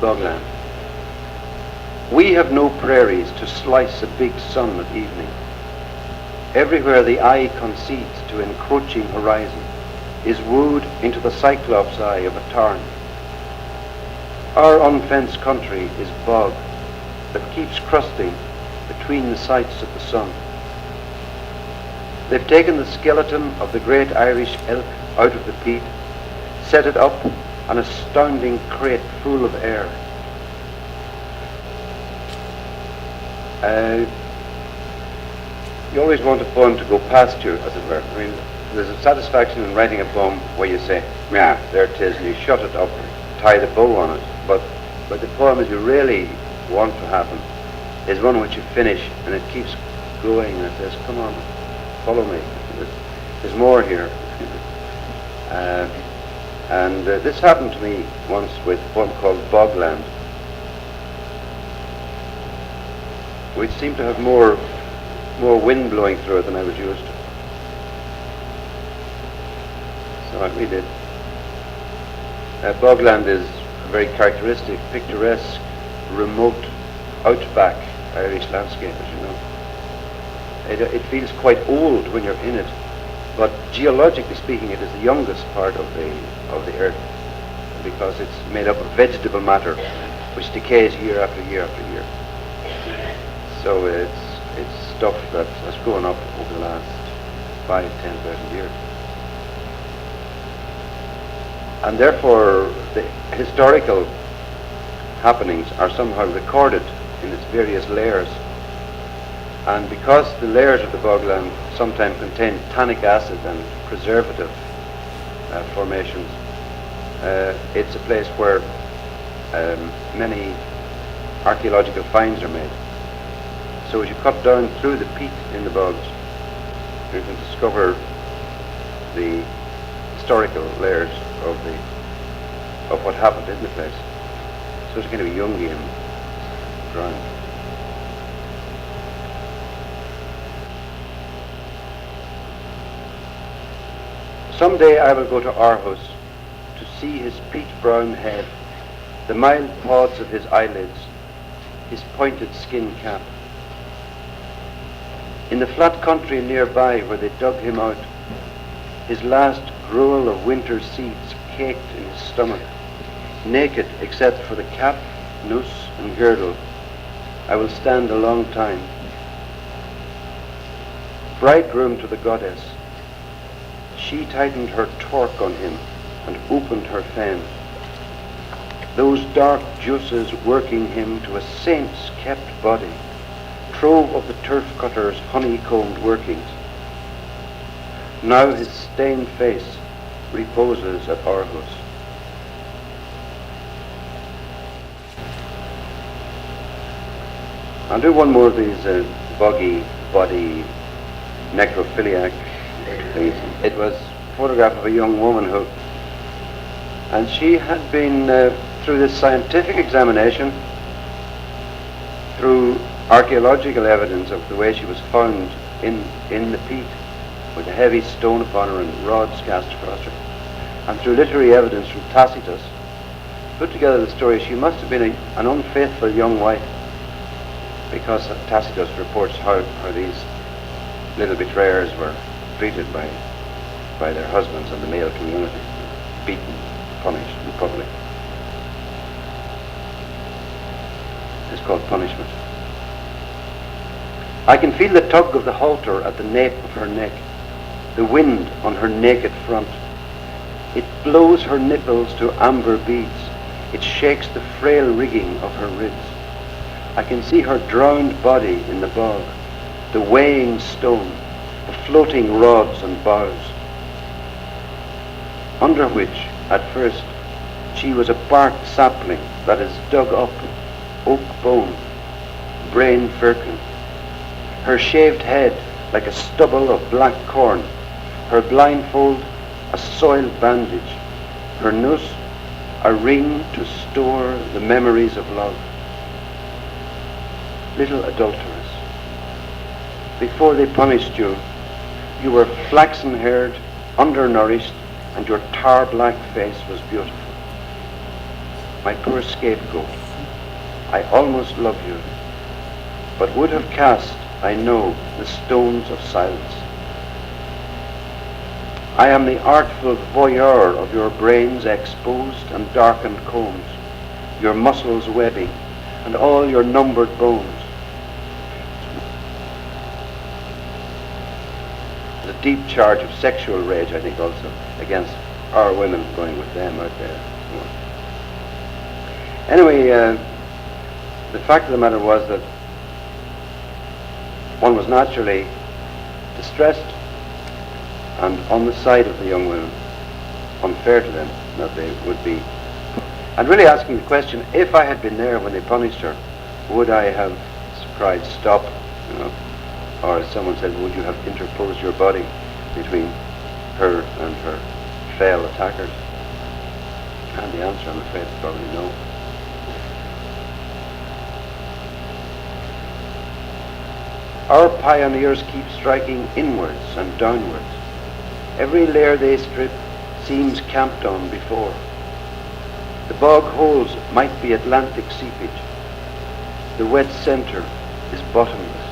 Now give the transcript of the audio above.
bogland. We have no prairies to slice a big sun at evening. Everywhere the eye concedes to encroaching horizon is wooed into the cyclops eye of a tarn. Our unfenced country is bog that keeps crusting between the sights of the sun. They've taken the skeleton of the great Irish elk out of the peat, set it up, an astounding crate full of air. You always want a poem to go past you, as it were. I mean, there's a satisfaction in writing a poem where you say, yeah, there it is, and you shut it up, tie the bow on it. But the poem that you really want to happen is one which you finish, and it keeps going, and it says, come on, follow me. There's more here. This happened to me once with a poem called Bogland, which seemed to have more wind blowing through it than I was used to. So I read it. Bogland is a very characteristic, picturesque, remote, outback Irish landscape, as you know. It feels quite old when you're in it, but geologically speaking, it is the youngest part of the earth, because it's made up of vegetable matter, which decays year after year after year. So it's stuff that has grown up over the last 5,000, 10,000 years. And therefore, the historical happenings are somehow recorded in its various layers. And because the layers of the bogland sometimes contain tannic acid and preservative formations, it's a place where many archaeological finds are made. So as you cut down through the peat in the bogs, you can discover the historical layers of what happened in the place. So it's kind of Jungian ground. Someday I will go to Aarhus to see his peat-brown head, the mild pods of his eyelids, his pointed skin cap. In the flat country nearby where they dug him out, his last gruel of winter seeds caked in his stomach, naked except for the cap, noose and girdle, I will stand a long time. Bridegroom to the goddess, she tightened her torque on him and opened her fan, those dark juices working him to a saint's kept body, trove of the turf cutter's honeycombed workings. Now his stained face reposes at Aarhus. I'll do one more of these boggy body necrophiliac things. It was a photograph of a young woman and she had been through this scientific examination, through archaeological evidence of the way she was found in the peat, with a heavy stone upon her and rods cast across her, and through literary evidence from Tacitus, put together the story. She must have been an unfaithful young wife, because Tacitus reports how these little betrayers were treated by their husbands and the male community, beaten, punished in public. It's called punishment. I can feel the tug of the halter at the nape of her neck, the wind on her naked front. It blows her nipples to amber beads. It shakes the frail rigging of her ribs. I can see her drowned body in the bog, the weighing stone, the floating rods and boughs, under which, at first, she was a barked sapling that is dug up, oak bone, brain firkin, her shaved head like a stubble of black corn, her blindfold a soiled bandage, her noose a ring to store the memories of love. Little adulteress, before they punished you, you were flaxen-haired, undernourished, and your tar-black face was beautiful. my poor scapegoat, I almost love you, but would have cast, I know, the stones of silence. I am the artful voyeur of your brains exposed and darkened combs, your muscles webbing, and all your numbered bones. The deep charge of sexual rage, I think, also against our women going with them out there. Anyway, the fact of the matter was that one was naturally distressed and on the side of the young women, unfair to them that they would be, and really asking the question, if I had been there when they punished her, would I have cried stop, you know, or as someone said, would you have interposed your body between her and her fell attackers? And the answer, I'm afraid, is probably no. Our pioneers keep striking inwards and downwards. Every layer they strip seems camped on before. The bog holes might be Atlantic seepage. The wet centre is bottomless.